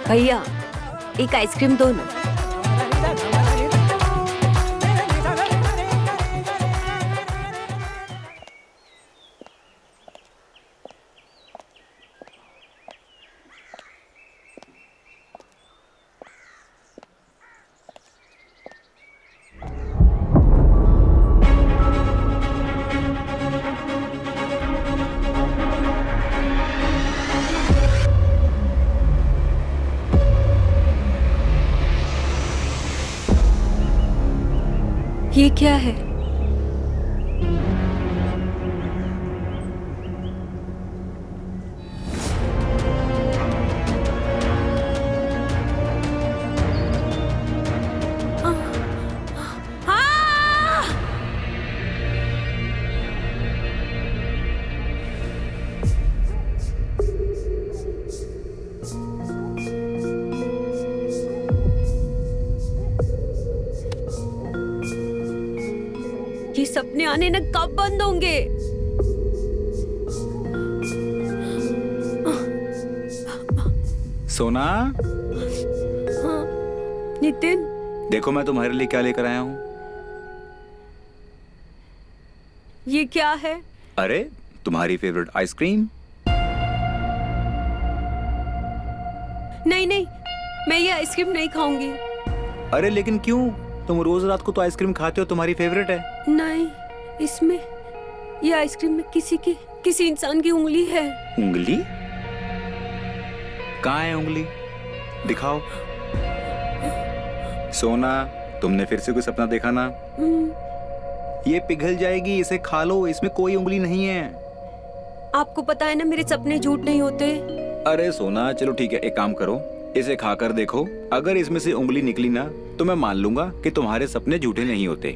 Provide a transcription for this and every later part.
भैया एक आइसक्रीम दो ना। ये क्या है? ये सपने आने न कब बंद होंगे? सोना। हाँ, नितिन। देखो मैं तुम्हारे लिए क्या लेकर आया हूँ। ये क्या है? अरे तुम्हारी फेवरेट आइसक्रीम। नहीं नहीं, मैं ये आइसक्रीम नहीं खाऊंगी। अरे लेकिन क्यों? तुम रोज रात को तो आइसक्रीम खाते हो, तुम्हारी फेवरेट है। नहीं, इसमें ये आइसक्रीम में किसी इंसान की उंगली है। उंगली? कहाँ है उंगली? दिखाओ। सोना, तुमने फिर से कोई सपना देखा ना? ये पिघल जाएगी, इसे खा लो, इसमें कोई उंगली नहीं है। आपको पता है ना मेरे सपने झूठ नहीं होते। अरे सोना चलो ठीक है, एक काम करो, इसे खाकर देखो। अगर इसमें से उंगली निकली ना तो मैं मान लूंगा कि तुम्हारे सपने झूठे नहीं होते।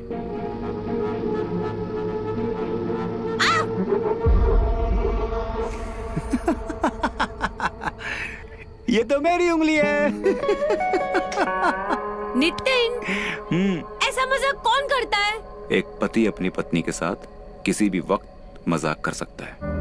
ये तो मेरी उंगली है। नितिन, ऐसा मजाक कौन करता है? एक पति अपनी पत्नी के साथ किसी भी वक्त मजाक कर सकता है।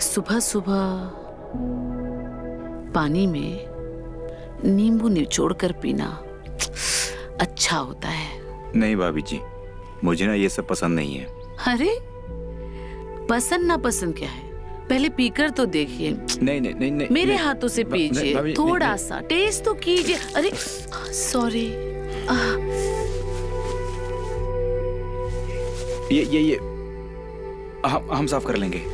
सुबह सुबह पानी में नींबू निचोड़कर पीना अच्छा होता है। नहीं भाभी जी, मुझे ना ये सब पसंद नहीं है। अरे पसंद ना पसंद क्या है, पहले पीकर तो देखिए। नहीं नहीं नहीं नहीं, मेरे नहीं, हाथों से पीजिए, थोड़ा सा टेस्ट तो कीजिए। अरे सॉरी। ये हम साफ कर लेंगे।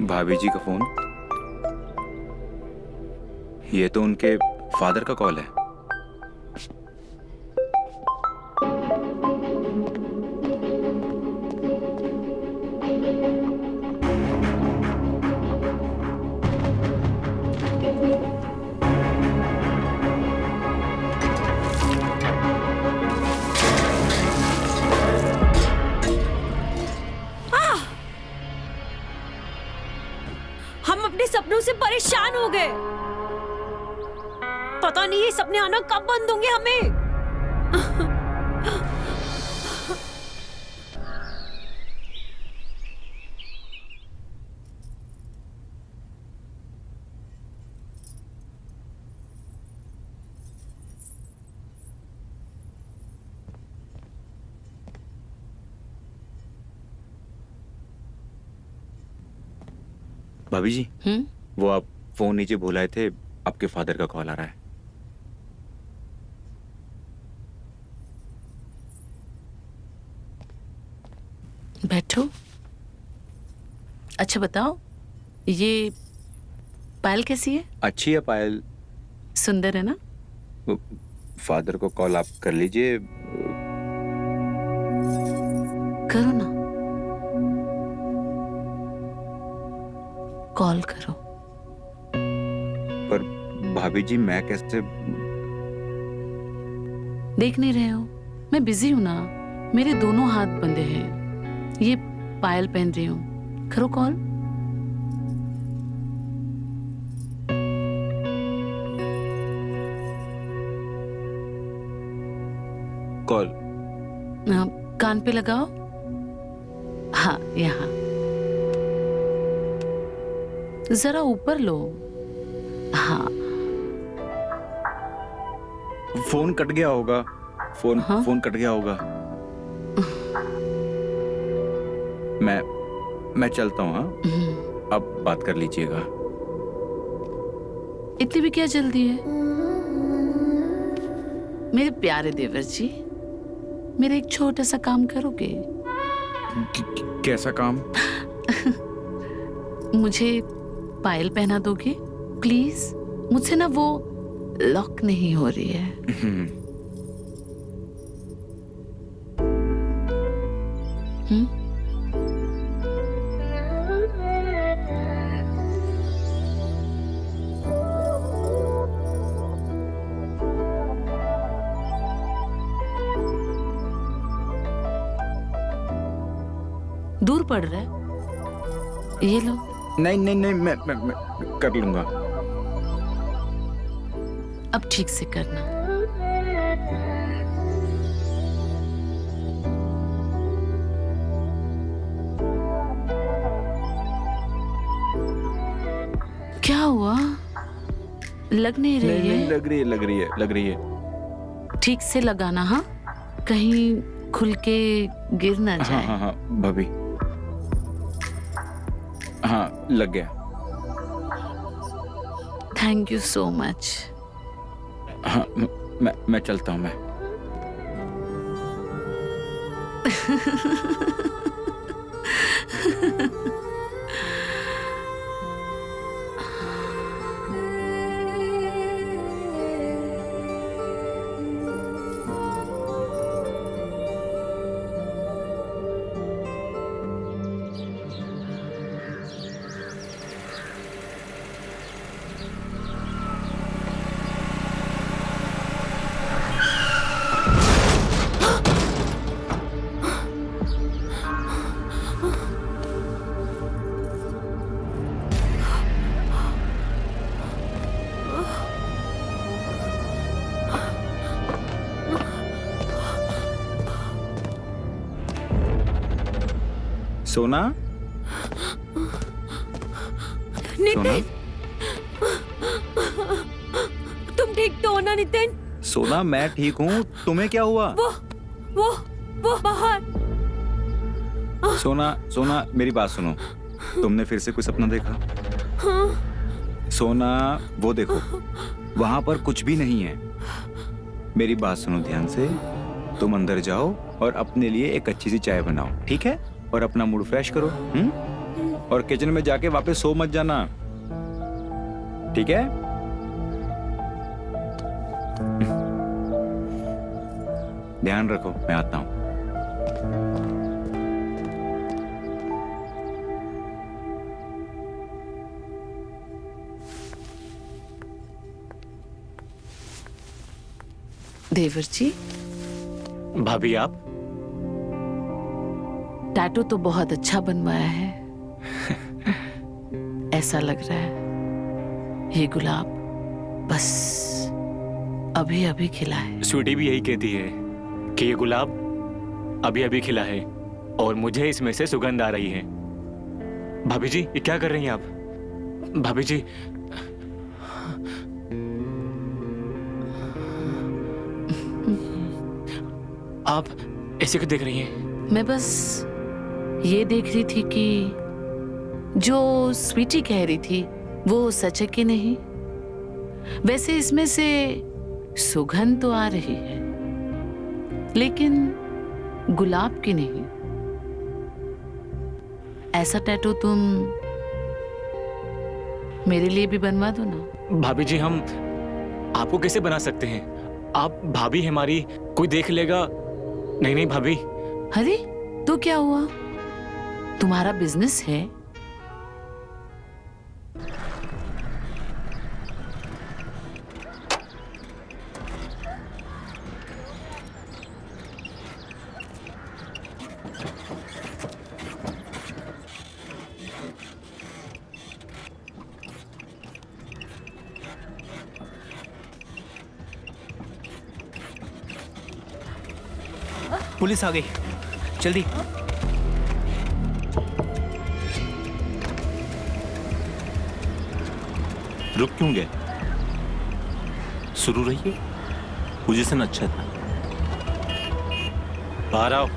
भाभी जी का फोन। ये तो उनके फादर का कॉल है। हम अपने सपनों से परेशान हो गए। पता नहीं ये सपने आना कब बंद होंगे हमें। भाभी जी, वो आप फोन नीचे भुलाए थे, आपके फादर का कॉल आ रहा है। बैठो। अच्छा बताओ, ये पायल कैसी है? अच्छी है पायल। सुंदर है ना? फादर को कॉल आप कर लीजिए। करो ना, कॉल करो। पर भाभी जी मैं कैसे? देख नहीं रहे हो मैं बिजी हूं ना, मेरे दोनों हाथ बंधे हैं। ये पायल पहन रही हूं, करो कॉल। कॉल कान पे लगाओ। हाँ, यहाँ जरा ऊपर लो। हाँ, फोन कट गया होगा। फोन कट गया होगा। मैं चलता हूँ। हाँ, अब बात कर लीजिएगा। इतनी भी क्या जल्दी है मेरे प्यारे देवर जी? मेरा एक छोटा सा काम करोगे? कैसा काम? मुझे पायल पहना दोगे प्लीज? मुझसे ना वो लॉक नहीं हो रही है। दूर पड़ रहा है, ये लो। नहीं नहीं नहीं, मैं कर लूंगा। अब ठीक से करना। क्या हुआ? लग नहीं रही है? नहीं, लग रही है। ठीक से लगाना, हाँ, कहीं खुल के गिर ना जाए। हाँ भाभी। हाँ, लग गया। Thank you so much. हाँ, मैं चलता हूँ। मैं सोना। नितिन, तुम ठीक तो हो ना नितिन? सोना, मैं ठीक हूँ। तुम्हें क्या हुआ? वो बाहर। सोना मेरी बात सुनो। तुमने फिर से कोई सपना देखा? हाँ। सोना, वो देखो, वहां पर कुछ भी नहीं है। मेरी बात सुनो ध्यान से। तुम अंदर जाओ और अपने लिए एक अच्छी सी चाय बनाओ, ठीक है? और अपना मूड फ्रेश करो। और किचन में जाके वापस सो मत जाना, ठीक है? ध्यान रखो, मैं आता हूँ। देवर जी, भाभी आप? टैटू तो बहुत अच्छा बनवाया है। ऐसा लग रहा है ये गुलाब बस अभी अभी खिला है। स्वीटी भी यही कहती है कि ये गुलाब अभी अभी खिला है और मुझे इसमें से सुगंध आ रही है। भाभी जी, ये क्या कर रही हैं आप? भाभी जी, आप ऐसे क्यों देख रही हैं? मैं बस ये देख रही थी कि जो स्वीटी कह रही थी वो सच है कि नहीं। वैसे इसमें से सुगंध तो आ रही है लेकिन गुलाब की नहीं। ऐसा टैटू तुम मेरे लिए भी बनवा दो ना। भाभी जी, हम आपको कैसे बना सकते हैं? आप भाभी हमारी, कोई देख लेगा। नहीं नहीं भाभी। अरे तो क्या हुआ, तुम्हारा बिजनेस है। पुलिस आ गई, जल्दी। रुक क्यों गए? शुरू रहिए, पोजीशन अच्छा था। बाहर आओ।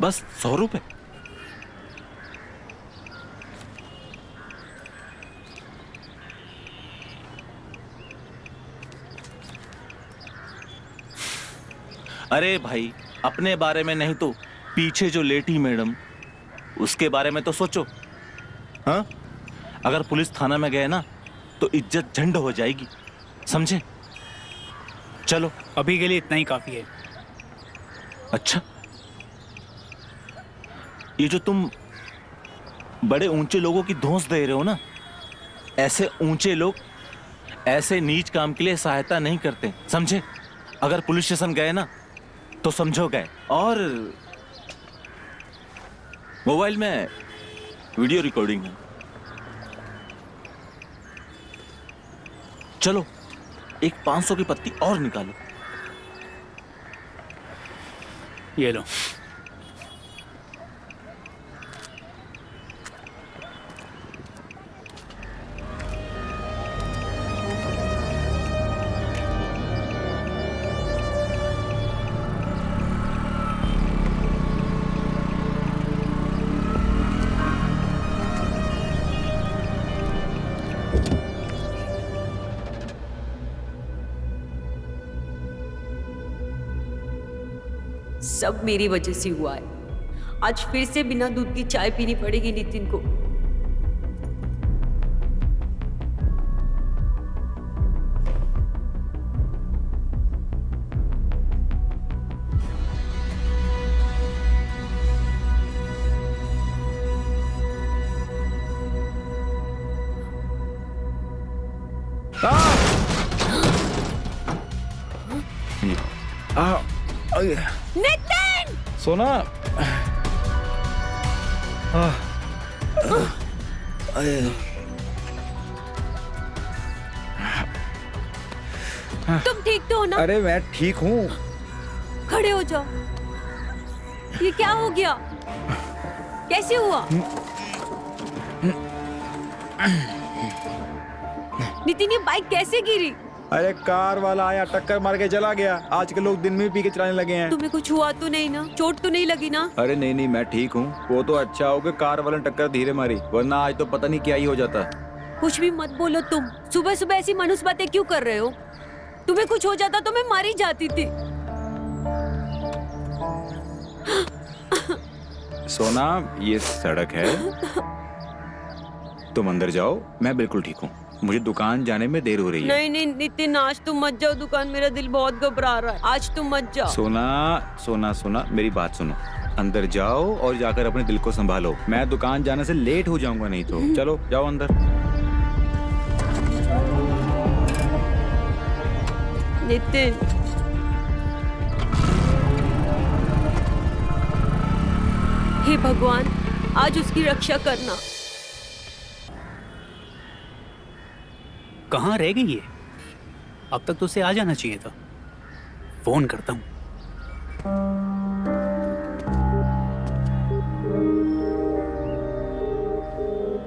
बस 100 रुपए। अरे भाई, अपने बारे में नहीं तो पीछे जो लेटी मैडम, उसके बारे में तो सोचो। हाँ, अगर पुलिस थाना में गए ना तो इज्जत झंड हो जाएगी, समझे? चलो, अभी के लिए इतना ही काफी है। अच्छा, ये जो तुम बड़े ऊंचे लोगों की धौंस दे रहे हो ना, ऐसे ऊंचे लोग ऐसे नीच काम के लिए सहायता नहीं करते, समझे? अगर पुलिस स्टेशन गए ना तो समझो गए। और मोबाइल में वीडियो रिकॉर्डिंग है। चलो, एक 500 की पत्ती और निकालो। ये लो। सब मेरी वजह से हुआ है। आज फिर से बिना दूध की चाय पीनी पड़ेगी नितिन को। नितिन! सोना तुम ठीक तो हो ना? अरे मैं ठीक हूँ। खड़े हो जाओ। ये क्या हो गया? कैसे हुआ? नितिन, ये बाइक कैसे गिरी? अरे कार वाला आया, टक्कर मार के चला गया। आज के लोग दिन में भी पी के चलाने लगे हैं। तुम्हें कुछ हुआ तो नहीं ना? चोट तो नहीं लगी ना? अरे नहीं नहीं, मैं ठीक हूँ। वो तो अच्छा हो गया कार वाले ने टक्कर धीरे मारी, वरना आज तो पता नहीं क्या ही हो जाता। कुछ भी मत बोलो तुम। सुबह सुबह ऐसी मनुष्य बातें क्यों कर रहे हो? तुम्हें कुछ हो जाता तो मैं मारी जाती थी। सोना, ये सड़क है, तुम अंदर जाओ, मैं बिल्कुल ठीक हूँ। मुझे दुकान जाने में देर हो रही है। नहीं नहीं नितिन, आज तुम मत जाओ दुकान। मेरा दिल बहुत घबरा रहा है। आज तुम मत जाओ। सोना सोना सोना, मेरी बात सुनो। अंदर जाओ और जाकर अपने दिल को संभालो। मैं दुकान जाने से लेट हो जाऊंगा नहीं तो। चलो जाओ अंदर। नितिन, हे भगवान, आज उसकी रक्षा करना। कहाँ रह गई ये? अब तक तो उसे आ जाना चाहिए था। फोन करता हूँ।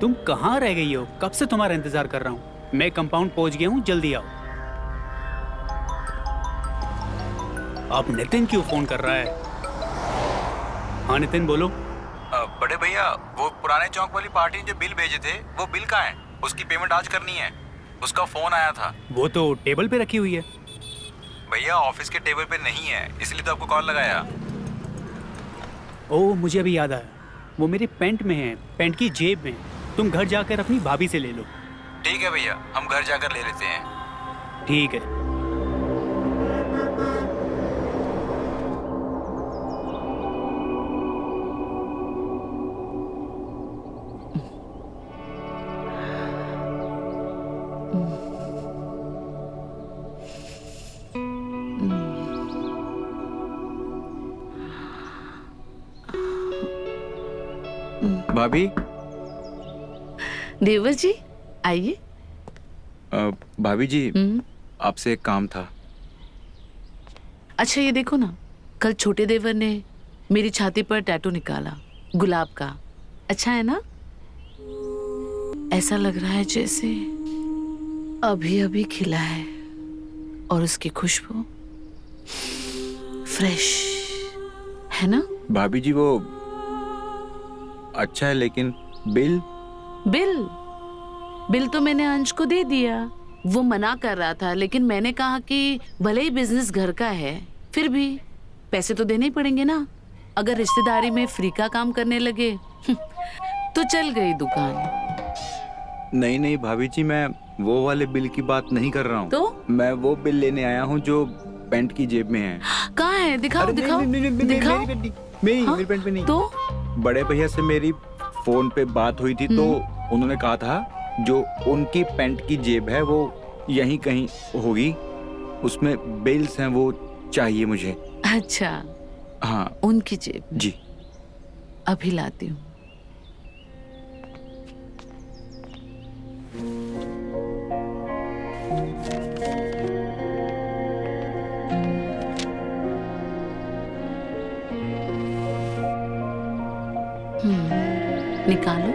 तुम कहाँ रह गई हो? कब से तुम्हारा इंतजार कर रहा हूँ। मैं कंपाउंड पहुंच गया हूँ, जल्दी आओ। अब नितिन क्यों फोन कर रहा है? हाँ नितिन, बोलो। बड़े भैया, वो पुराने चौक वाली पार्टी ने जो बिल भेजे थे, वो बिल कहाँ है? उसकी पेमेंट आज करनी है। उसका फोन आया था। वो तो टेबल पे रखी हुई है। भैया ऑफिस के टेबल पे नहीं है, इसलिए तो आपको कॉल लगाया। ओह, मुझे अभी याद आया। वो मेरे पैंट में है, पैंट की जेब में। तुम घर जाकर अपनी भाभी से ले लो। ठीक है भैया, हम घर जाकर ले लेते हैं। ठीक है। भाभी। देवर जी, आइए। भाभी जी, आपसे एक काम था। अच्छा ये देखो ना, कल छोटे देवर ने मेरी छाती पर टैटू निकाला, गुलाब का। अच्छा है ना? ऐसा लग रहा है जैसे अभी अभी खिला है, और उसकी खुशबू फ्रेश है ना? भाभी जी, वो अच्छा है, लेकिन बिल बिल तो मैंने अंश को दे दिया। वो मना कर रहा था, लेकिन मैंने कहा कि भले ही बिजनेस घर का है, फिर भी पैसे तो देने ही पड़ेंगे ना। अगर रिश्तेदारी में फ्री का काम करने लगे तो चल गई दुकान। नहीं नहीं भाभी जी, मैं वो वाले बिल की बात नहीं कर रहा हूँ। तो मैं वो बिल लेने आया हूँ जो पैंट की जेब में है। कहाँ है? दिखाओ अरे दिखाओ दिखाओ। मेरी पैंट पे नहीं। तो बड़े भैया से मेरी फोन पे बात हुई थी, तो उन्होंने कहा था जो उनकी पैंट की जेब है वो यहीं कहीं होगी, उसमें बिल्स हैं, वो चाहिए मुझे। अच्छा, हाँ उनकी जेब में। जी। अभी लाती हूँ। निकालो।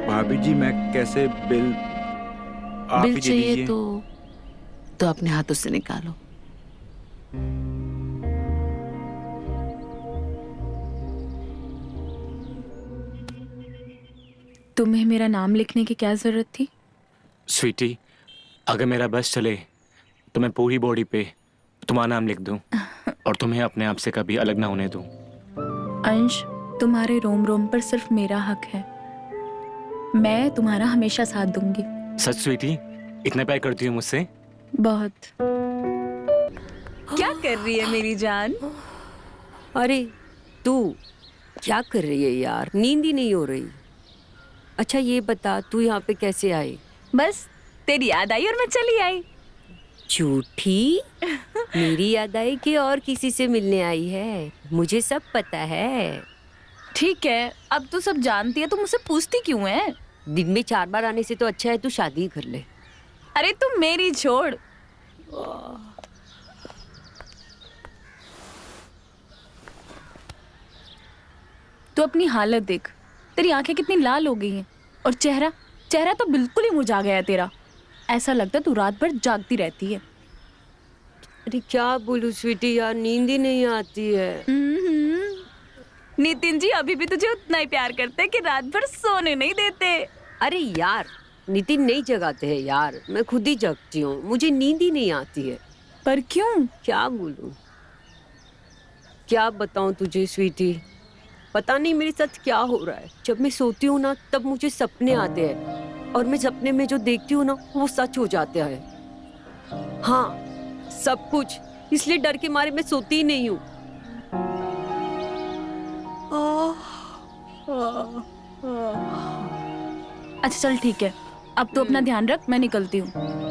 भाभी जी, मैं कैसे बिल? आप बिल ही दे चाहिए दीजिए। तो अपने हाथों से निकालो। तुम्हें मेरा नाम लिखने की क्या जरूरत थी? स्वीटी, अगर मेरा बस चले तो मैं पूरी बॉडी पे तुम्हारा नाम लिख दूं। और तुम्हें अपने आप से कभी अलग ना होने दूं। अंश, तुम्हारे रोम रोम पर सिर्फ मेरा हक है। मैं तुम्हारा हमेशा साथ दूंगी। सच स्वीटी, इतना प्यार करती हो मुझसे? बहुत। क्या कर रही है मेरी जान? अरे तू क्या कर रही है यार? नींद ही नहीं हो रही। अच्छा ये बता, तू यहाँ पे कैसे आई? बस तेरी याद आई और मैं चली आई। झूठी? मेरी याद आई कि और किसी से मिलने आई है? मुझे सब पता है। ठीक है, अब तू सब जानती है तो मुझसे पूछती क्यों है? दिन में 4 बार आने से तो अच्छा है तू शादी कर ले। अरे तू मेरी छोड़। तू अपनी हालत देख, तेरी आंखें कितनी लाल हो गई हैं और चेहरा चेहरा तो बिल्कुल ही मुरझा गया है तेरा। ऐसा लगता है तू रात भर जागती रहती है। अरे क्या बोलूं स्वीटी यार, नींद ही नहीं आती है। नितिन जी अभी भी तुझे उतना ही प्यार करते हैं कि रात भर सोने नहीं देते। अरे यार नितिन नहीं जगाते हैं यार, मैं खुद ही जगती हूँ, मुझे नींद ही नहीं आती है। पर क्यों? क्या बोलूं, क्या बताऊं तुझे स्वीटी, पता नहीं मेरे साथ क्या हो रहा है। जब मैं सोती हूँ ना तब मुझे सपने आते हैं और मैं सपने में जो देखती हूँ ना वो सच हो जाते हैं। हाँ सब कुछ, इसलिए डर के मारे मैं सोती ही नहीं हूँ। अच्छा चल ठीक है, अब तो अपना ध्यान रख, मैं निकलती हूँ।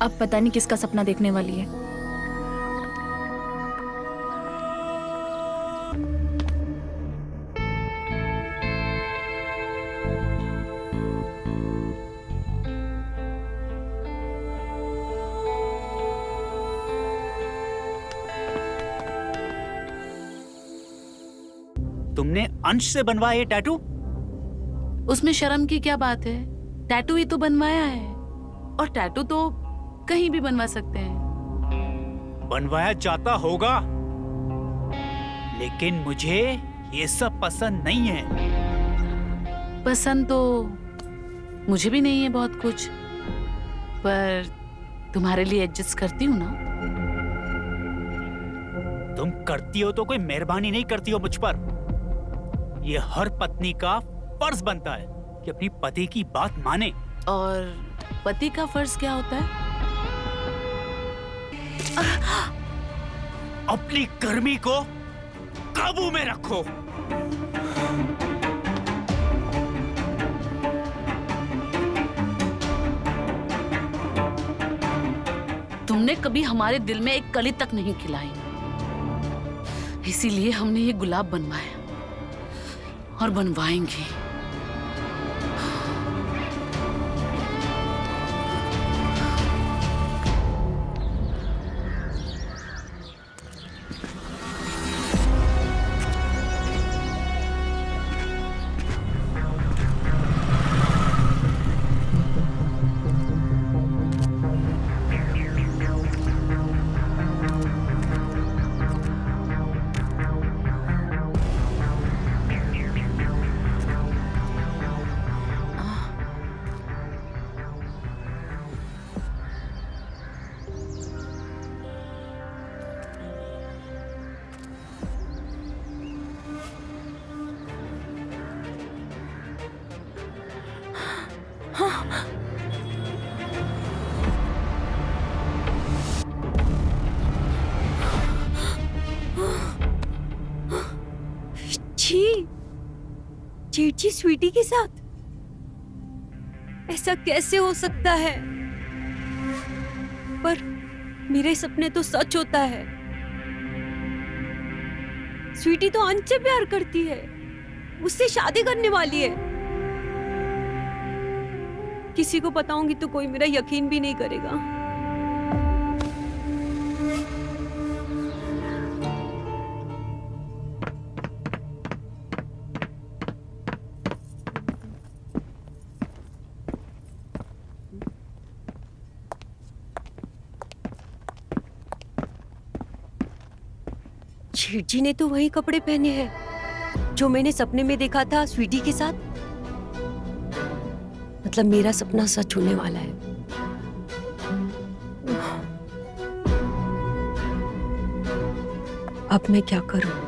अब पता नहीं किसका सपना देखने वाली है। तुमने अंश से बनवाया ये टैटू? उसमें शर्म की क्या बात है? टैटू ही तो बनवाया है, और टैटू तो कहीं भी बनवा सकते हैं। बनवाया जाता होगा, लेकिन मुझे ये सब पसंद नहीं है। पसंद तो मुझे भी नहीं है बहुत कुछ, पर तुम्हारे लिए एडजस्ट करती हूँ ना। तुम करती हो तो कोई मेहरबानी नहीं करती हो मुझ पर। ये हर पत्नी का फर्ज बनता है कि अपनी पति की बात माने। और पति का फर्ज क्या होता है? अपनी गर्मी को काबू में रखो। तुमने कभी हमारे दिल में एक कली तक नहीं खिलाई, इसीलिए हमने ये गुलाब बनवाया और बनवाएंगे। छी, जेठ जी स्वीटी के साथ ऐसा कैसे हो सकता है? पर मेरे सपने तो सच होता है। स्वीटी तो अंश से प्यार करती है, उससे शादी करने वाली है। किसी को बताऊंगी तो कोई मेरा यकीन भी नहीं करेगा। जेठ जी ने तो वही कपड़े पहने हैं जो मैंने सपने में देखा था स्वीटी के साथ। मतलब मेरा सपना सच होने वाला है। अब मैं क्या करूं?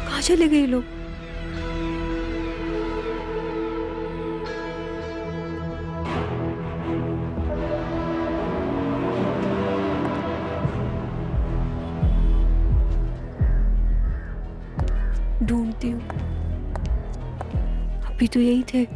कहाँ चले गए ये लोग? ढूंढती हूँ। अभी तो यही थे।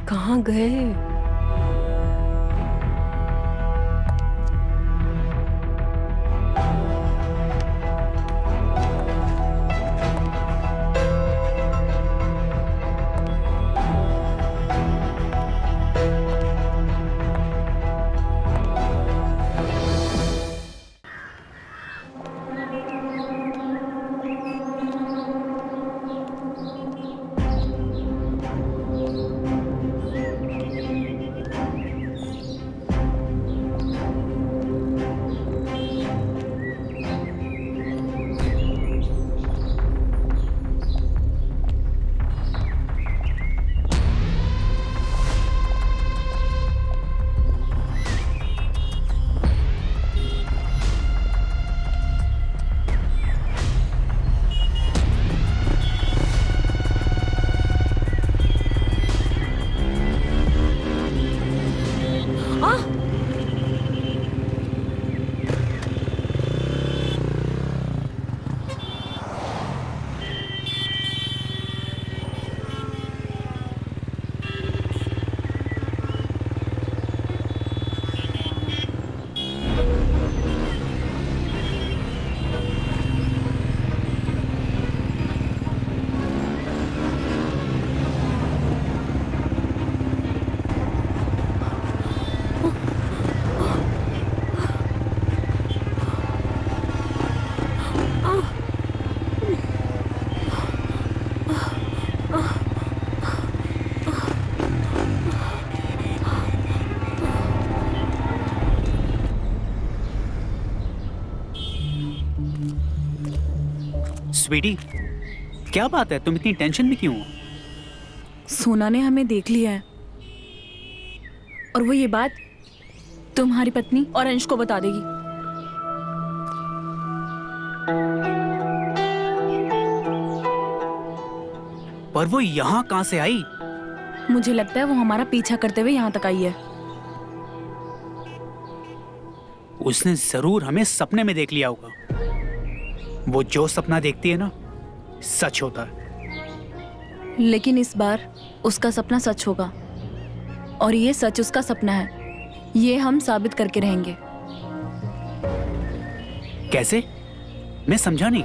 कहाँ गए? स्वीटी, क्या बात है, तुम इतनी टेंशन में क्यों हो? सोना ने हमें देख लिया है और वो ये बात तुम्हारी पत्नी और अंश को बता देगी। पर वो यहाँ कहाँ से आई? मुझे लगता है वो हमारा पीछा करते हुए यहाँ तक आई है। उसने जरूर हमें सपने में देख लिया होगा। वो जो सपना देखती है ना, सच होता है। लेकिन इस बार उसका सपना सच होगा और ये सच उसका सपना है, ये हम साबित करके रहेंगे। कैसे? मैं समझा नहीं।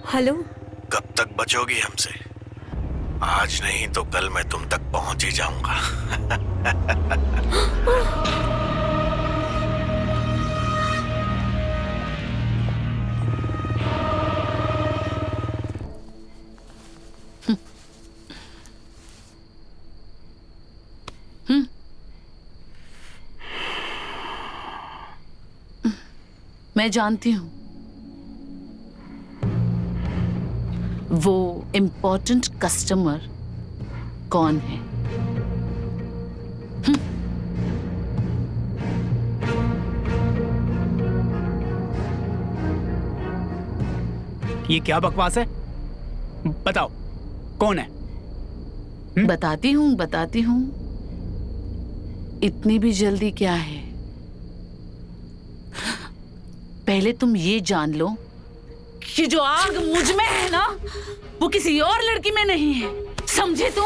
हेलो। कब तक बचोगी हमसे? आज नहीं तो कल मैं तुम तक पहुंच ही जाऊंगा। मैं जानती हूं वो इम्पोर्टेंट कस्टमर कौन है। ये क्या बकवास है? बताओ कौन है? बताती हूं। इतनी भी जल्दी क्या है? पहले तुम ये जान लो कि जो आग मुझ में है ना, वो किसी और लड़की में नहीं है। समझे तुम?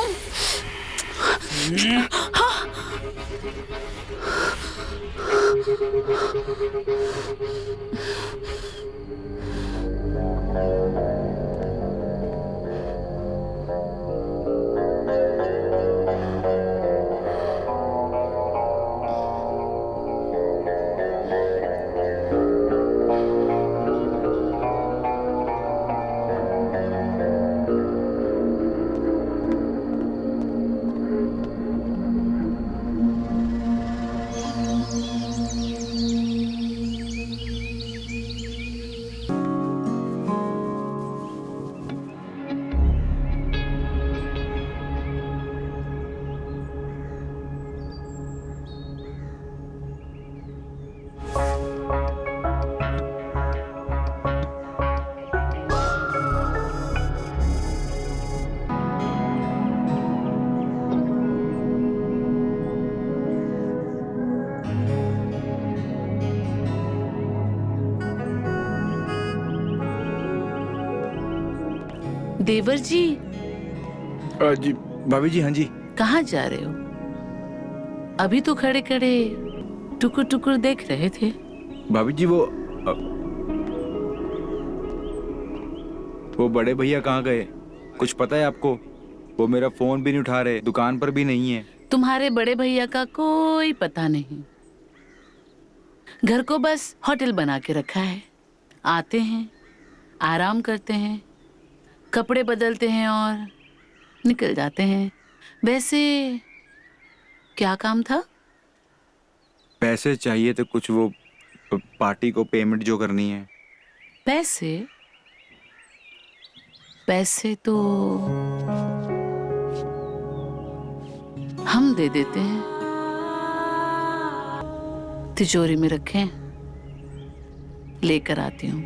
देवर जी, जी भाभी जी, हाँ जी। कहाँ जा रहे हो? अभी तो खड़े खड़े टुकुर टुकुर देख रहे थे। भाभी जी वो बड़े भैया कहाँ गए? कुछ पता है आपको? वो मेरा फोन भी नहीं उठा रहे, दुकान पर भी नहीं है। तुम्हारे बड़े भैया का कोई पता नहीं। घर को बस होटल बना के रखा है। आते हैं, आराम करते हैं, कपड़े बदलते हैं और निकल जाते हैं। वैसे क्या काम था? पैसे चाहिए तो कुछ वो पार्टी को पेमेंट जो करनी है। पैसे? पैसे तो हम दे देते हैं। तिजोरी में रखें, लेकर आती हूँ।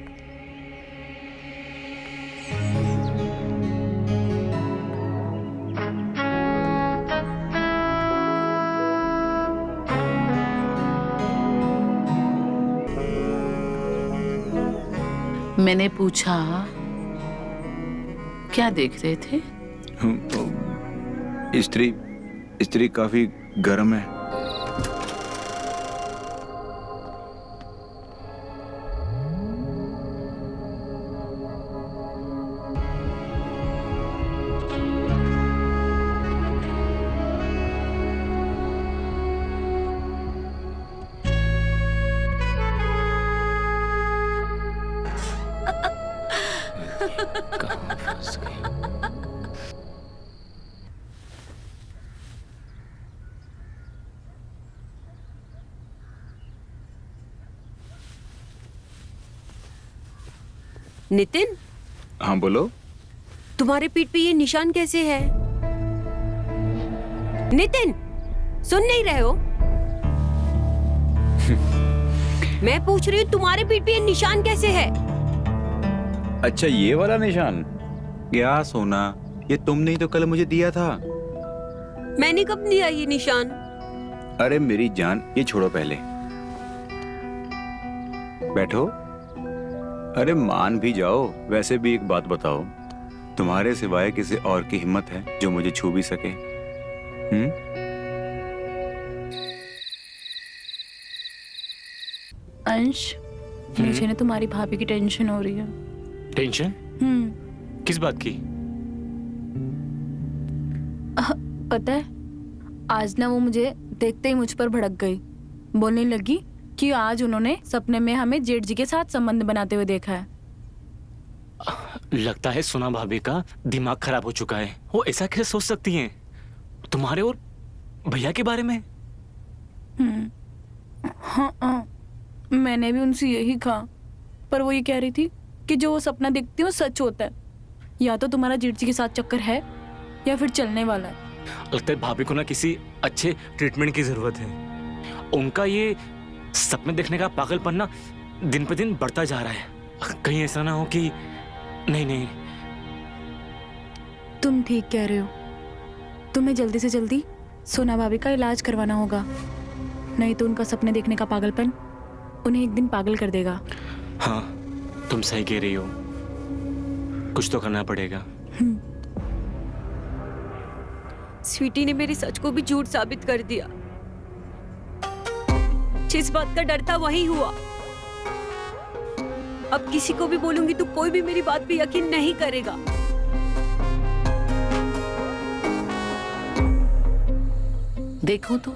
मैंने पूछा, क्या देख रहे थे? स्त्री काफी गर्म है। कहाँ फंस गई? नितिन, हाँ बोलो। तुम्हारे पीठ पे ये निशान कैसे है? नितिन, सुन नहीं रहे हो? मैं पूछ रही हूँ तुम्हारे पीठ पे ये निशान कैसे है? अच्छा, ये वाला निशान? क्या सोना, ये तुमने ही तो कल मुझे दिया था। मैंने कब दिया ये निशान? अरे मेरी जान, ये छोड़ो पहले, बैठो। अरे मान भी जाओ। वैसे भी एक बात बताओ, तुम्हारे सिवाय किसी और की हिम्मत है जो मुझे छू भी सके? अंश, मुझे ना तुम्हारी भाभी की टेंशन हो रही है। टेंशन? किस बात की? पता है, आज ना वो मुझे देखते ही मुझ पर भड़क गई। बोलने लगी कि आज उन्होंने सपने में हमें जेठ जी के साथ संबंध बनाते हुए देखा है। लगता है सुना भाभी का दिमाग खराब हो चुका है। वो ऐसा कैसे सोच सकती हैं तुम्हारे और भैया के बारे में? हाँ, मैंने भी उनसे यही कहा, पर वो ये कह रही थी कि जो वो सपना देखती है वो सच होता है। या तो तुम्हारा जेठ जी के साथ चक्कर है या फिर चलने वाला है। लगता है भाभी को ना किसी अच्छे ट्रीटमेंट की जरूरत है। उनका ये सपने देखने का पागलपन ना दिन पे दिन बढ़ता जा रहा है। कहीं ऐसा ना हो कि नहीं। तुम ठीक कह रहे हो। तुम्हें जल्दी से जल्दी सोना भाभी का इलाज करवाना होगा, नहीं तो उनका सपने देखने का पागलपन उन्हें एक दिन पागल कर देगा। हाँ, तुम सही कह रही हो। कुछ तो करना पड़ेगा। स्वीटी ने मेरे सच को भी झूठ साबित कर दिया। जिस बात का डर था वही हुआ। अब किसी को भी बोलूंगी तो कोई भी मेरी बात पे यकीन नहीं करेगा। देखो तो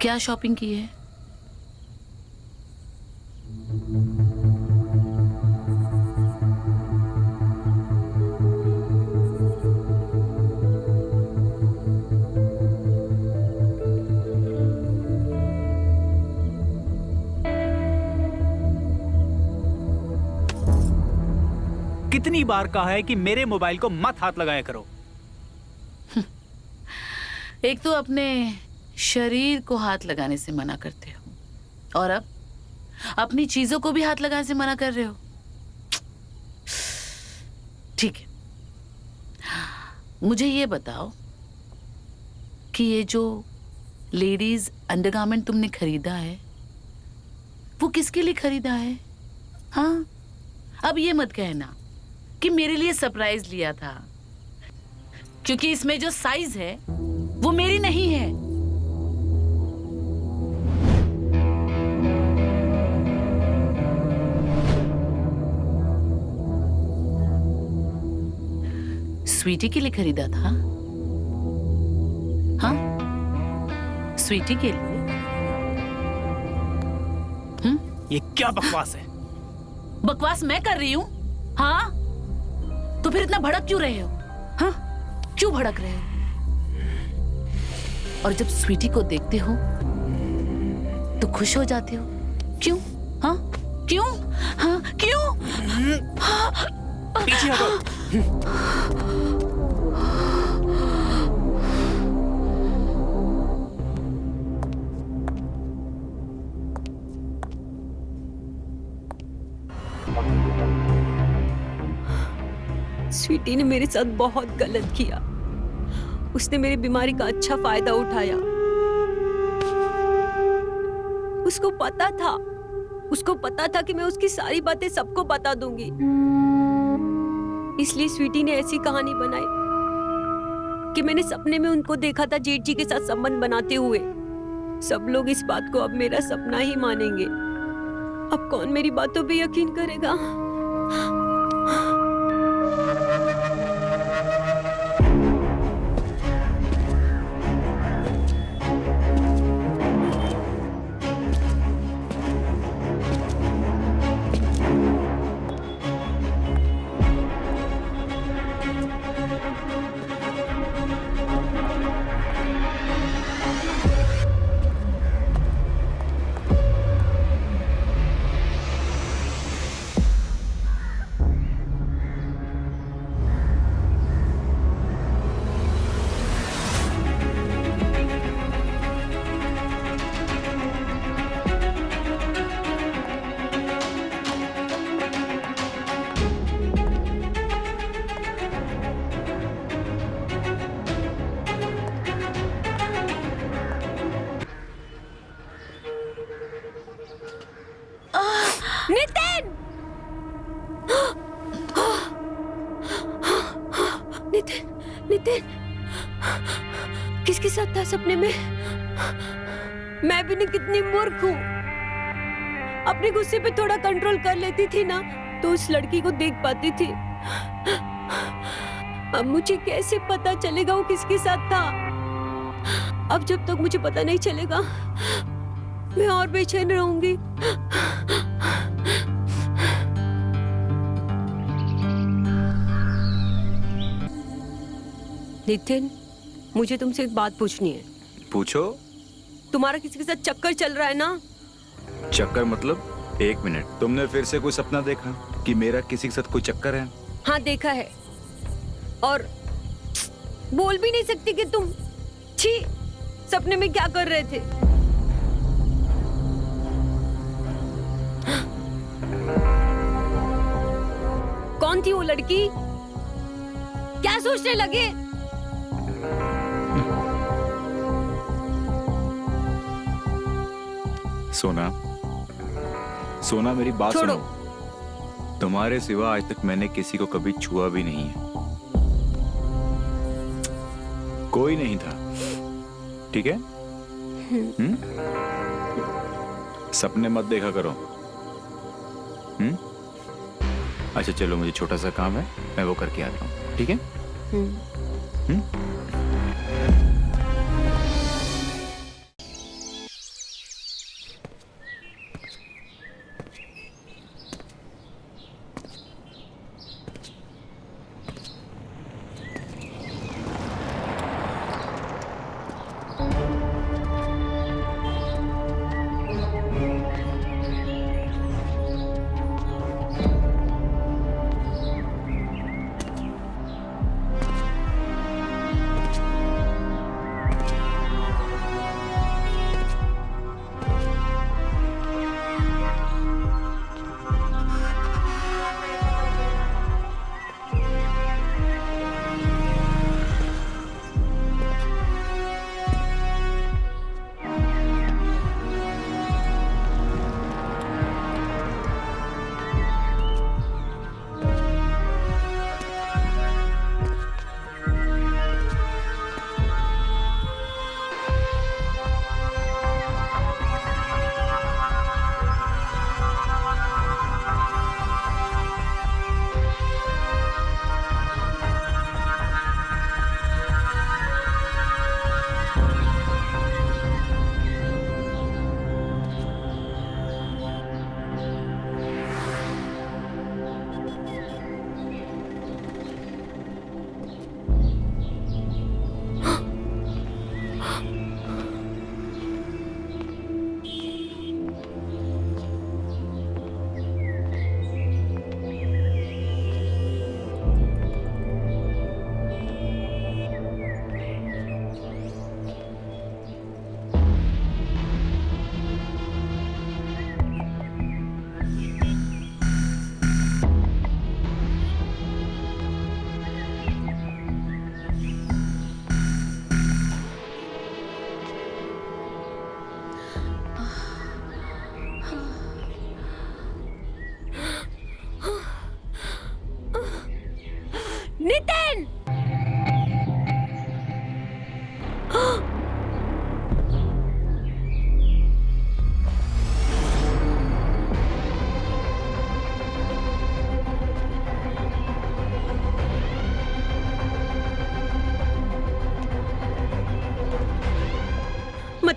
क्या शॉपिंग की है। कितनी बार कहा है कि मेरे मोबाइल को मत हाथ लगाया करो। एक तो अपने शरीर को हाथ लगाने से मना करते हो और अब अपनी चीजों को भी हाथ लगाने से मना कर रहे हो। ठीक है, मुझे ये बताओ कि ये जो लेडीज अंडरगारमेंट तुमने खरीदा है वो किसके लिए खरीदा है? हाँ, अब ये मत कहना कि मेरे लिए सरप्राइज लिया था, क्योंकि इसमें जो साइज है वो मेरी नहीं है। स्वीटी के लिए खरीदा था। हाँ, स्वीटी के लिए। ये क्या बकवास है? बकवास मैं कर रही हूँ? हाँ, तो फिर इतना भड़क क्यों रहे हो? हाँ, क्यों भड़क रहे हो? और जब स्वीटी को देखते हो तो खुश हो जाते हो, क्यों? हाँ, क्यों? हाँ, क्यों? पीछे हटो। स्वीटी ने मेरे साथ बहुत गलत किया। उसने मेरी बीमारी का अच्छा फायदा उठाया। उसको पता था कि मैं उसकी सारी बातें सबको बता दूंगी। इसलिए स्वीटी ने ऐसी कहानी बनाई कि मैंने सपने में उनको देखा था जेठ जी के साथ संबंध बनाते हुए। सब लोग इस बात को अब मेरा सपना ही मानेंगे। अब कौन मेरी बातों पे यकीन करेगा? नितिन! नितिन किसके साथ था सपने में? मैं भी नहीं कितनी मूर्ख हूँ। अपने गुस्से पे थोड़ा कंट्रोल कर लेती थी ना तो उस लड़की को देख पाती थी। अब मुझे कैसे पता चलेगा वो किसके साथ था? अब जब तक मुझे पता नहीं चलेगा मैं और बेचैन रहूंगी। नितिन, मुझे तुमसे एक बात पूछनी है। पूछो। तुम्हारा किसी के साथ चक्कर चल रहा है ना? चक्कर मतलब? एक मिनट, तुमने फिर से कोई सपना देखा कि मेरा किसी के साथ कोई चक्कर है? हाँ देखा है, और बोल भी नहीं सकती कि तुम छी सपने में क्या कर रहे थे। कौन थी वो लड़की? क्या सोचने लगे? सोना मेरी बात छोड़ो। सुनो। तुम्हारे सिवा आज तक मैंने किसी को कभी छुआ भी नहीं है। कोई नहीं था, ठीक है? सपने मत देखा करो। अच्छा चलो, मुझे छोटा सा काम है, मैं वो करके आता हूँ, ठीक है?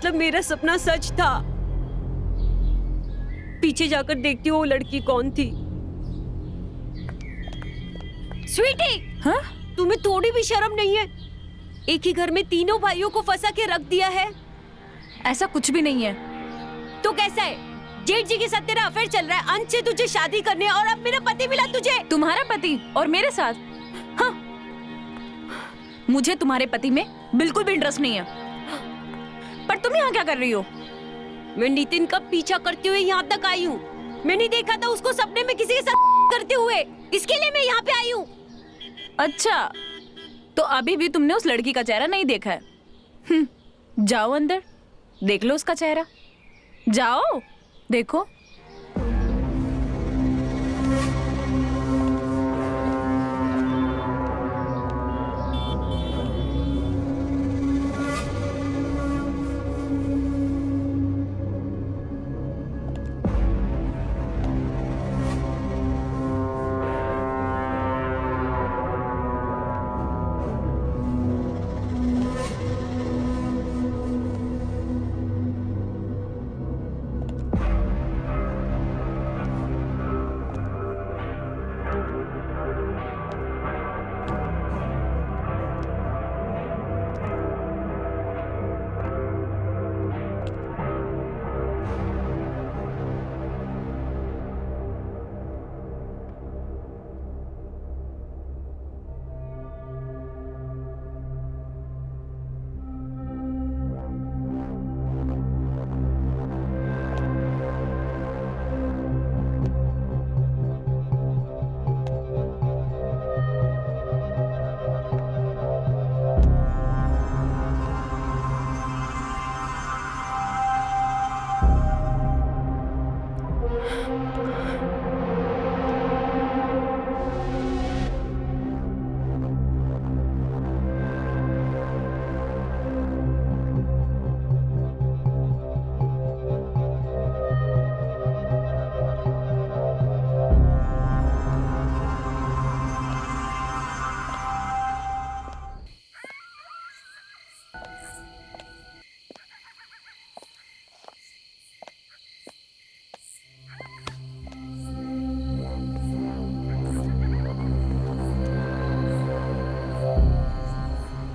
मतलब मेरा सपना सच था। पीछे जाकर देखती हूँ वो लड़की कौन थी। स्वीटी, हाँ? तुम्हें थोड़ी भी शर्म नहीं है? एक ही घर में तीनों भाइयों को फंसा के रख दिया है। ऐसा कुछ भी नहीं है। तो कैसा है? जेठ जी के साथ तेरा अफेयर चल रहा है, अंत से तुझे शादी करने, और अब मेरा पति मिला तुझे। तुम्हारा पति और मेरे साथ? हाँ, मुझे तुम्हारे पति में बिल्कुल भी इंटरेस्ट नहीं है। पर तुम यहाँ क्या कर रही हो? मैं नितिन का पीछा करते हुए यहाँ तक आई हूँ। मैंने देखा था उसको सपने में किसी के साथ करते हुए, इसके लिए मैं यहाँ पे आई हूँ। अच्छा, तो अभी भी तुमने उस लड़की का चेहरा नहीं देखा है? जाओ अंदर, देख लो उसका चेहरा। जाओ, देखो।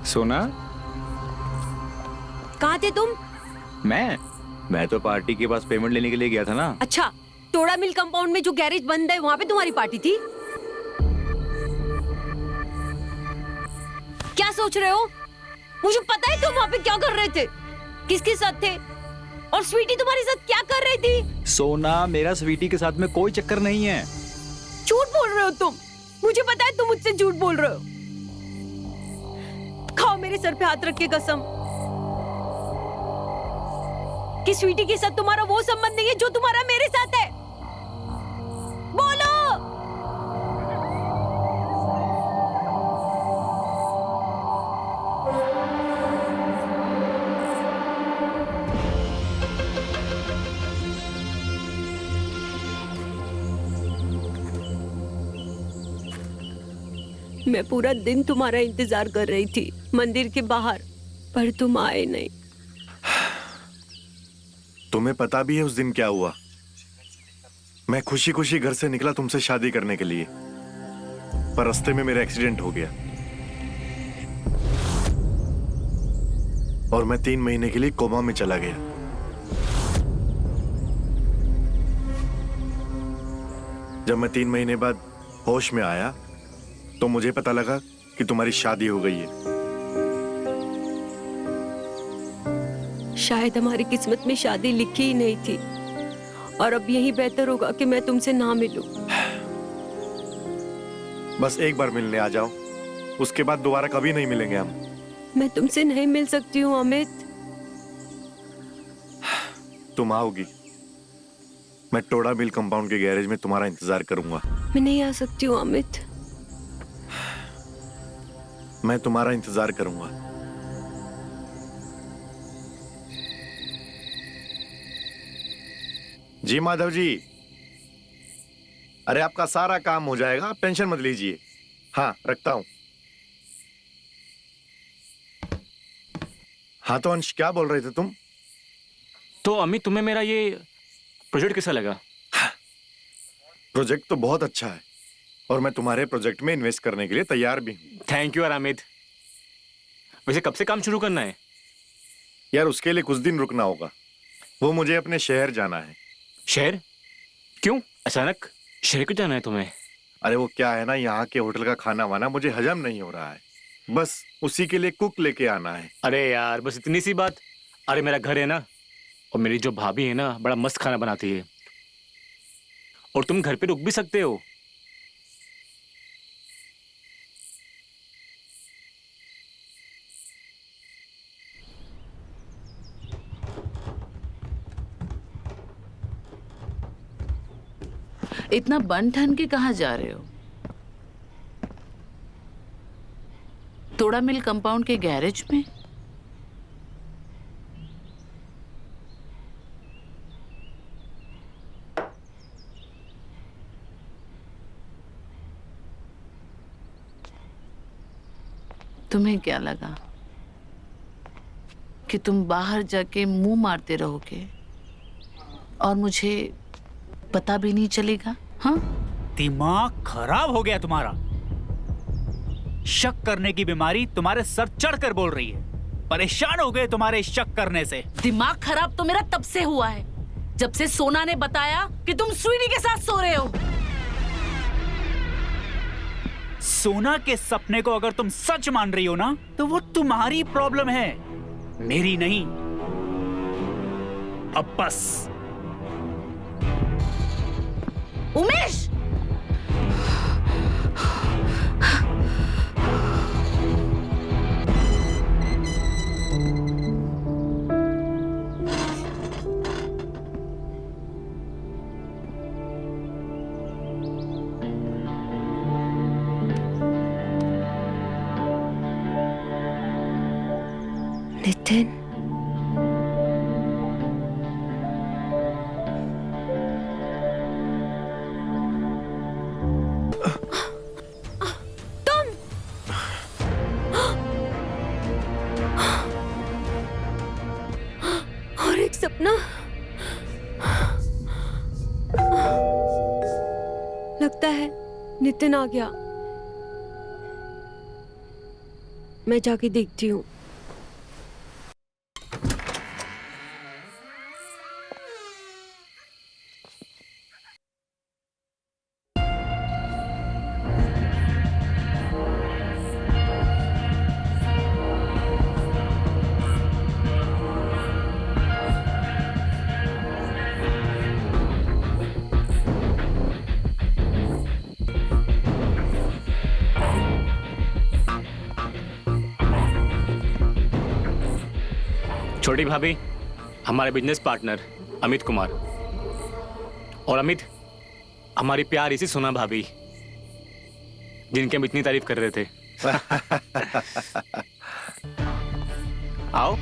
सोना, कहाँ थे तुम? मैं तो पार्टी के पास पेमेंट लेने के लिए गया था ना। अच्छा, टोड़ा मिल कंपाउंड में जो गैरेज बंद है वहाँ पे तुम्हारी पार्टी थी? क्या सोच रहे हो? मुझे पता है तुम वहाँ पे क्या कर रहे थे, किसके साथ थे, और स्वीटी तुम्हारे साथ क्या कर रही थी। सोना, मेरा स्वीटी के साथ में कोई चक्कर नहीं है। झूठ बोल रहे हो तुम। मुझे पता है तुम मुझसे झूठ बोल रहे हो। खाओ मेरे सर पे हाथ रख के कसम कि स्वीटी के साथ तुम्हारा वो संबंध नहीं है जो तुम्हारा मेरे साथ है। बोलो। मैं पूरा दिन तुम्हारा इंतजार कर रही थी मंदिर के बाहर, पर तुम आए नहीं। तुम्हें पता भी है उस दिन क्या हुआ? मैं खुशी खुशी घर से निकला तुमसे शादी करने के लिए, पर रास्ते में मेरा एक्सीडेंट हो गया और मैं 3 महीने के लिए कोमा में चला गया। जब मैं 3 महीने बाद होश में आया तो मुझे पता लगा कि तुम्हारी शादी हो गई है। शायद हमारी किस्मत में शादी लिखी ही नहीं थी, और अब यही बेहतर होगा कि मैं तुमसे ना मिलूं। बस एक बार मिलने आ जाओ, उसके बाद दोबारा कभी नहीं मिलेंगे हम। मैं तुमसे नहीं मिल सकती हूँ अमित। तुम आओगी, मैं टोड़ा मिल कंपाउंड के गैरेज में तुम्हारा इंतजार करूंगा। मैं नहीं आ सकती हूँ अमित। मैं तुम्हारा इंतजार करूंगा। जी माधव जी, अरे आपका सारा काम हो जाएगा, आप टेंशन मत लीजिए। हाँ, रखता हूं। हाँ तो अंश, क्या बोल रहे थे तुम? तो अमित, तुम्हें मेरा ये प्रोजेक्ट कैसा लगा? प्रोजेक्ट तो बहुत अच्छा है और मैं तुम्हारे प्रोजेक्ट में इन्वेस्ट करने के लिए तैयार भी हूँ। थैंक यू यार अमित। वैसे कब से काम शुरू करना है? यार उसके लिए कुछ दिन रुकना होगा। वो मुझे अपने शहर जाना है। शहर? क्यों अचानक शहर क्यों जाना है तुम्हें? अरे वो क्या है ना, यहाँ के होटल का खाना वाना मुझे हजम नहीं हो रहा है, बस उसी के लिए कुक लेके आना है। अरे यार बस इतनी सी बात। अरे मेरा घर है ना, और मेरी जो भाभी है ना बड़ा मस्त खाना बनाती है, और तुम घर पे रुक भी सकते हो। इतना बन ठन के कहाँ जा रहे हो? तोड़ा मिल कंपाउंड के गैरेज में? तुम्हें क्या लगा कि तुम बाहर जाके मुंह मारते रहोगे और मुझे पता भी नहीं चलेगा? हाँ, दिमाग खराब हो गया तुम्हारा। शक करने की बीमारी तुम्हारे सर चढ़कर बोल रही है। परेशान हो गए तुम्हारे शक करने से। दिमाग खराब तो मेरा तब से हुआ है जब से सोना ने बताया कि तुम स्वीटी के साथ सो रहे हो। सोना के सपने को अगर तुम सच मान रही हो ना, तो वो तुम्हारी प्रॉब्लम है, मेरी नहीं। अब बस। उमेश! नितिन, और एक सपना। लगता है नितिन आ गया। मैं जाके देखती हूँ। छोटी भाभी हमारे बिजनेस पार्टनर अमित कुमार, और अमित हमारी प्यारी सी सोना भाभी जिनकी हम इतनी तारीफ कर रहे थे। आओ।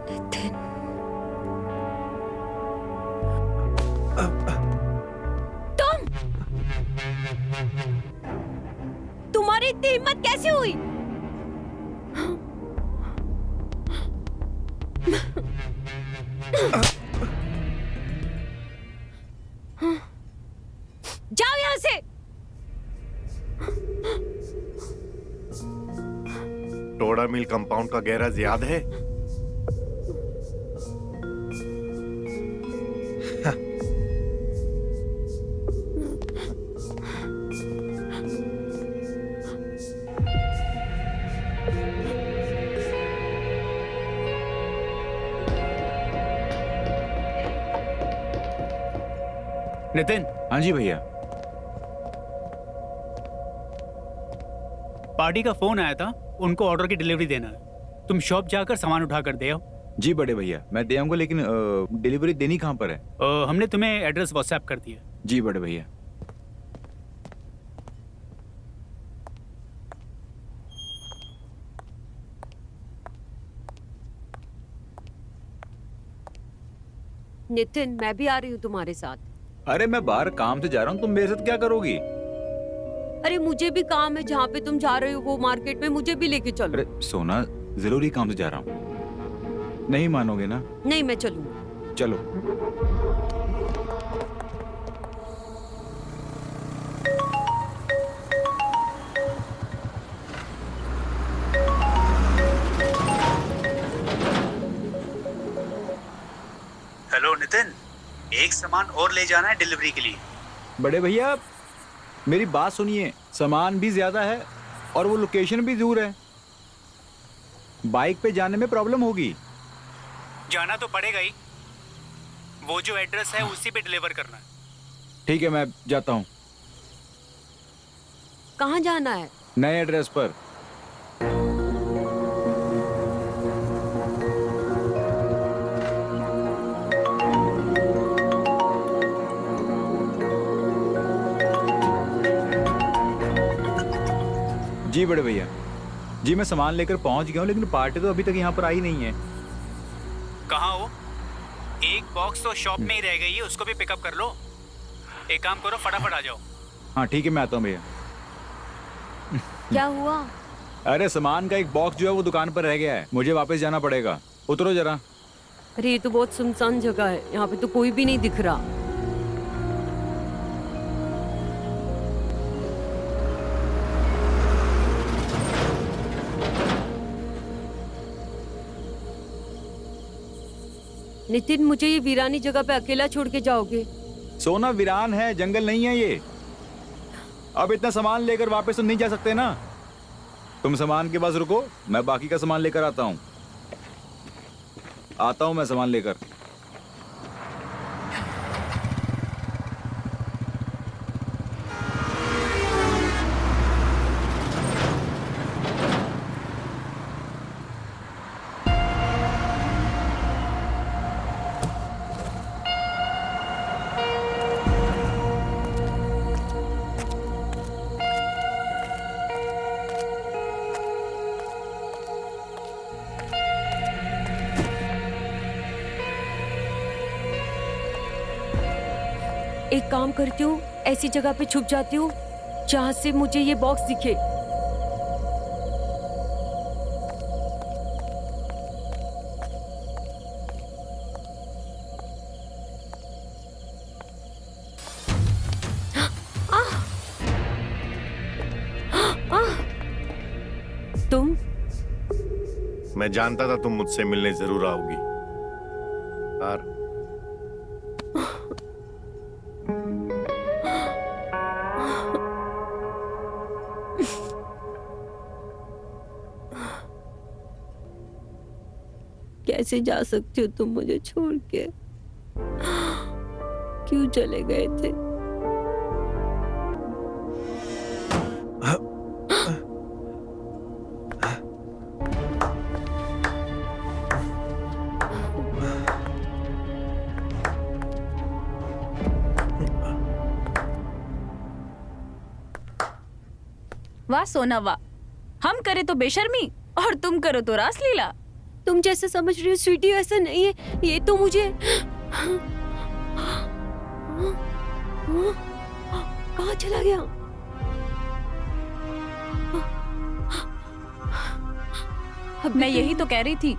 नितिन, तुम्हारी इतनी हिम्मत कैसे हुई? जाओ यहां से। टोड़ा मिल कंपाउंड का गैराज याद है? नितिन, हाँ जी भैया। पार्टी का फोन आया था, उनको ऑर्डर की डिलीवरी देना है। तुम शॉप जाकर सामान उठा कर दे आओ। जी बड़े भैया, मैं दे आऊंगा, लेकिन डिलीवरी देनी कहाँ पर है? हमने तुम्हें एड्रेस व्हाट्सएप कर दिया। जी बड़े भैया। नितिन, मैं भी आ रही हूँ तुम्हारे साथ। अरे मैं बाहर काम से जा रहा हूँ, तुम मेरे साथ क्या करोगी? अरे मुझे भी काम है, जहाँ पे तुम जा रहे हो वो मार्केट में, मुझे भी लेके चलो। अरे सोना, जरूरी काम से जा रहा हूँ, नहीं मानोगे ना? नहीं, मैं चलूंगी। चलो। हेलो नितिन, एक सामान और ले जाना है डिलीवरी के लिए। बड़े भैया मेरी बात सुनिए, सामान भी ज्यादा है और वो लोकेशन भी दूर है, बाइक पे जाने में प्रॉब्लम होगी। जाना तो पड़ेगा ही, वो जो एड्रेस है उसी पे डिलीवर करना है। ठीक है, मैं जाता हूँ। कहाँ जाना है? नए एड्रेस पर। जी बड़े भैया, जी मैं सामान लेकर पहुंच गया हूँ, लेकिन पार्टी तो अभी तक यहाँ पर आई नहीं है। कहाँ हो? एक बॉक्स तो शॉप में ही रह गई है, उसको भी पिकअप कर लो। एक काम करो, फटाफट आ जाओ। हाँ ठीक है, मैं आता हूँ भैया। क्या हुआ? अरे सामान का एक बॉक्स जो है वो दुकान पर रह गया है, मुझे वापस जाना पड़ेगा। उतरो जरा। अरे ये तो बहुत सुनसान जगह है, यहाँ पे तो कोई भी नहीं दिख रहा। नितिन, मुझे ये वीरानी जगह पे अकेला छोड़ के जाओगे? सोना, वीरान है, जंगल नहीं है ये। अब इतना सामान लेकर वापस तो नहीं जा सकते ना। तुम सामान के पास रुको, मैं बाकी का सामान लेकर आता हूँ। मैं सामान लेकर। एक काम करती हूँ, ऐसी जगह पे छुप जाती हूँ जहाँ से मुझे ये बॉक्स दिखे। तुम? मैं जानता था तुम मुझसे मिलने जरूर आओगी। यार कैसे जा सकती हो तुम मुझे छोड़ के? क्यों चले गए थे? वाह सोना वाह, हम करे तो बेशर्मी और तुम करो तो रासलीला। तुम जैसे समझ रही हो स्वीटी, ऐसा नहीं है। ये तो मुझे कहाँ चला गया? मैं यही तो कह रही थी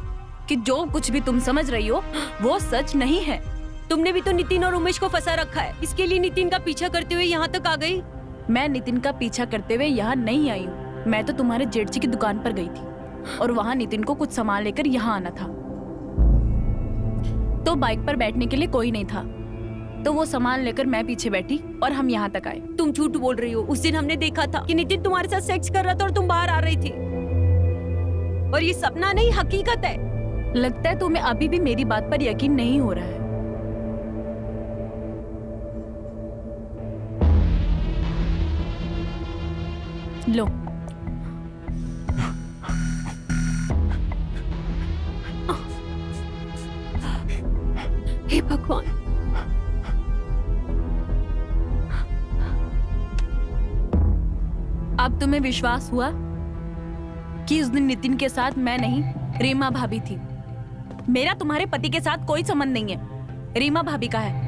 कि जो कुछ भी तुम समझ रही हो वो सच नहीं है। तुमने भी तो नितिन और उमेश को फंसा रखा है, इसके लिए नितिन का पीछा करते हुए यहाँ तक आ गई। मैं नितिन का पीछा करते हुए यहाँ नहीं आई हूँ, मैं तो तुम्हारे जेठजी की दुकान पर गई थी और वहाँ नितिन को कुछ सामान लेकर यहाँ आना था। तो बाइक पर बैठने के लिए कोई नहीं था, तो वो सामान लेकर मैं पीछे बैठी और हम यहाँ तक आए। तुम झूठ बोल रही हो। उस दिन हमने देखा था कि नितिन तुम्हारे साथ सेक्स कर रहा था और तुम बाहर आ रही थी, और ये सपना नहीं हकीकत है। लगता है तुम्हें अभी भी मेरी बात पर यकीन नहीं हो रहा है। लो। हे भगवान, अब तुम्हें विश्वास हुआ कि उस दिन नितिन के साथ मैं नहीं, रीमा भाभी थी। मेरा तुम्हारे पति के साथ कोई संबंध नहीं है, रीमा भाभी का है।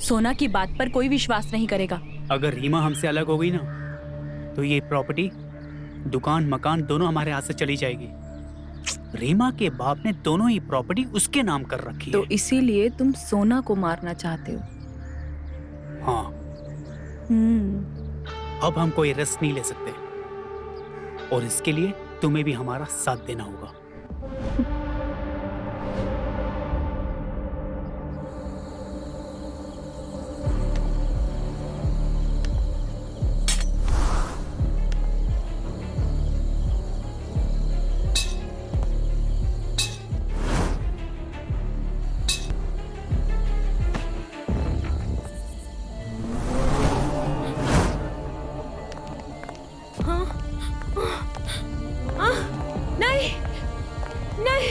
सोना की बात पर कोई विश्वास नहीं करेगा। अगर रीमा हमसे अलग हो गई ना, तो ये प्रॉपर्टी, दुकान, मकान दोनों हमारे हाथ से चली जाएगी। रीमा के बाप ने दोनों ही प्रॉपर्टी उसके नाम कर रखी तो है। इसीलिए तुम सोना को मारना चाहते हो। हाँ, अब हम कोई रिस्क नहीं ले सकते, और इसके लिए तुम्हें भी हमारा साथ देना होगा। नहीं नहीं,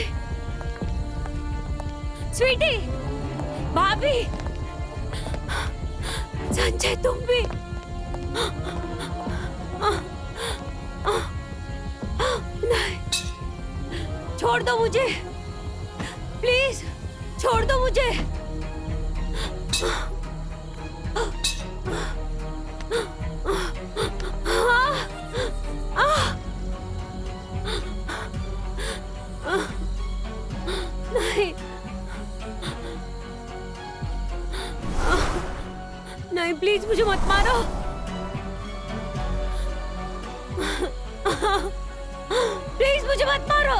स्वीटी, भाभी, संजय, तुम भी। नहीं, छोड़ दो मुझे, प्लीज छोड़ दो मुझे। नहीं नहीं, प्लीज मुझे मत मारो। प्लीज मुझे मत मारो।